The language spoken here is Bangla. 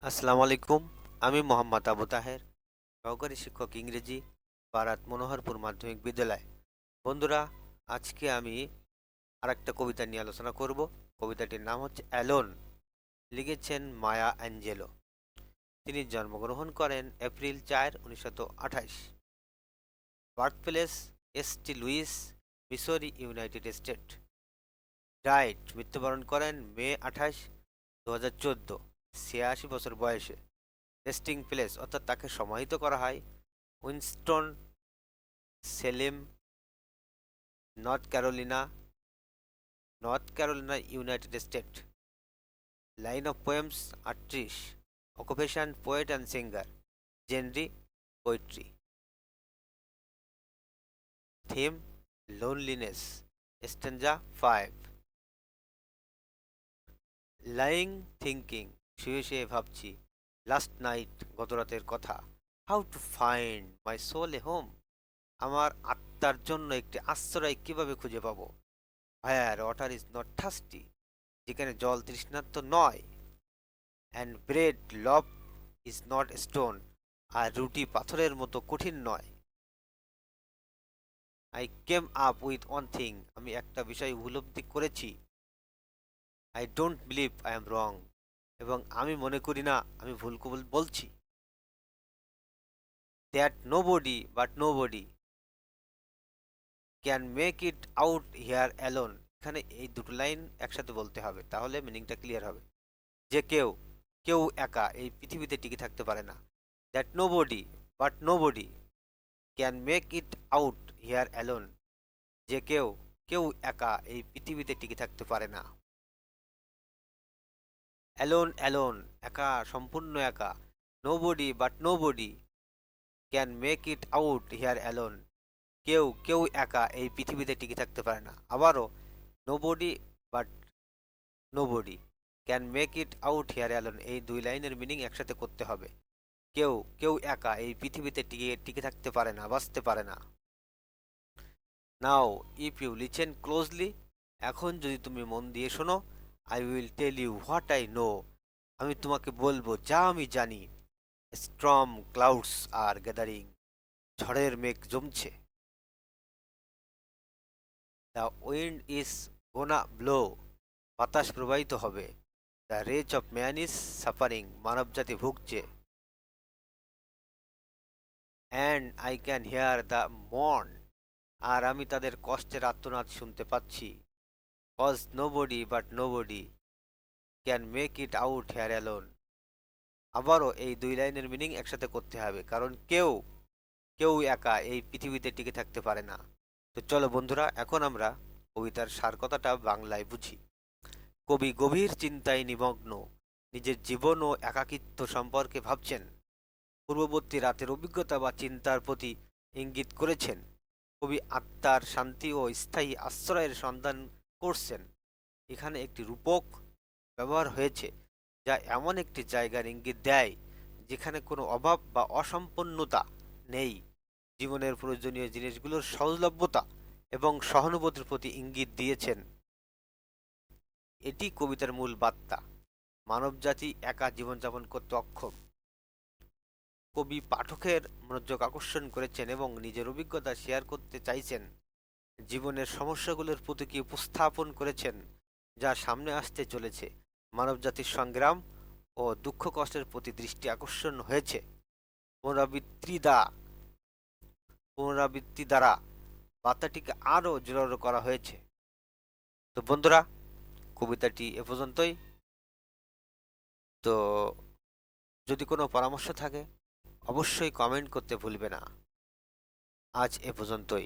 আসসালামু আলাইকুম। আমি মোহাম্মদ আবু তাহের, সহকারী শিক্ষক ইংরেজি, বারাত মনোহরপুর মাধ্যমিক বিদ্যালয়। বন্ধুরা, আজকে আমি আরেকটা কবিতা নিয়ে আলোচনা করব। কবিতাটির নাম হচ্ছে অ্যালোন। লিখেছেন মায়া অ্যাঞ্জেলো। তিনি জন্মগ্রহণ করেন April 4, 1928। Birth place S T Louis, Missouri, United State. Died, মৃত্যুবরণ করেন মে 28, 2014, 86 বছর বয়সে। রেস্টিং প্লেস অর্থাৎ তাকে সমাহিত করা হয় Winston Salem, North Carolina, United State. Line of poems 38। Occupation poet and singer. Genre poetry. Theme loneliness. Stanza 5। Lying thinking, শুয়ে শুয়ে ভাবছি, লাস্ট নাইট, গত রাতের কথা। How to find my soul a home, আমার আত্মার জন্য একটি আশ্রয় কিভাবে খুঁজে পাবো। Where water is not thirsty, যেখানে জল তৃষ্ণার্ত নয়। And bread loaf is not stone, আর রুটি পাথরের মতো কঠিন নয়। I came up with one thing, আমি একটা বিষয় উপলব্ধি করেছি। I don't believe I am wrong, এবং আমি মনে করি না আমি ভুল বলছি। That nobody can make it out here alone, এখানে এই দুটো লাইন একসাথে বলতে হবে, তাহলে মিনিংটা ক্লিয়ার হবে। যে কেউ কেউ একা এই পৃথিবীতে টিকে থাকতে পারে না। That nobody can make it out here alone, যে কেউ কেউ একা এই পৃথিবীতে টিকে থাকতে পারে না। অ্যালোন, একা, সম্পূর্ণ একা। Nobody can make it out here alone, কেউ একা এই পৃথিবীতে টিকে থাকতে পারে না। আবারও, nobody but nobody can make it out here alone, এই দুই লাইনের মিনিং একসাথে করতে হবে। কেউ একা এই পৃথিবীতে টিকে টিকে থাকতে পারে না, বাঁচতে পারে না। Now if you listen closely, এখন যদি তুমি মন দিয়ে শোনো, I will tell you what I know, আমি তোমাকে বলবো যা আমি জানি। স্ট্রম ক্লাউডস আর গ্যাদারিং, ঝড়ের মেঘ জমছে। The wind is gonna blow, বাতাস প্রবাহিত হবে। The rage of man is suffering, মানবজাতি ভুগছে। And I can hear the mourn, আর আমি তাদের কষ্টের আর্তনাদ শুনতে পাচ্ছি। Cause nobody can make it out here alone. আবারও এই দুই লাইনের মিনিং একসাথে করতে হবে, কারণ কেউ একা এই পৃথিবীতে টিকে থাকতে পারে না। তো চলো বন্ধুরা, এখন আমরা কবিতার সার কথাটা বাংলায় বুঝি। কবি গভীর চিন্তায় নিমগ্ন, নিজের জীবন ও একাকিত্ব সম্পর্কে ভাবছেন। পূর্ববর্তী রাতের অভিজ্ঞতা বা চিন্তার প্রতি ইঙ্গিত করেছেন। কবি আত্মার শান্তি ও স্থায়ী আশ্রয়ের সন্ধান করছেন। এখানে একটি রূপক ব্যবহার হয়েছে, যা এমন একটি জায়গার ইঙ্গিত দেয় যেখানে কোনো অভাব বা অসম্পূর্ণতা নেই। জীবনের প্রয়োজনীয় জিনিসগুলোর সহজলভ্যতা এবং সহানুভূতির প্রতি ইঙ্গিত দিয়েছেন। এটি কবিতার মূল বার্তা। মানবজাতি একা জীবনযাপন করতে অক্ষম। কবি পাঠকের মনোযোগ আকর্ষণ করেছেন এবং নিজের অভিজ্ঞতা শেয়ার করতে চাইছেন। জীবনের সমস্যাগুলোর প্রতীকী উপস্থাপন করেছেন, যা সামনে আসতে চলেছে। মানবজাতির সংগ্রাম ও দুঃখ কষ্টের প্রতি দৃষ্টি আকর্ষণ হয়েছে। পুনরাবৃত্তি দ্বারা বার্তাটিকে আরও জোরালো করা হয়েছে। তো বন্ধুরা, কবিতাটি এ পর্যন্তই। তো যদি কোনো পরামর্শ থাকে অবশ্যই কমেন্ট করতে ভুলবে না। আজ এ পর্যন্তই।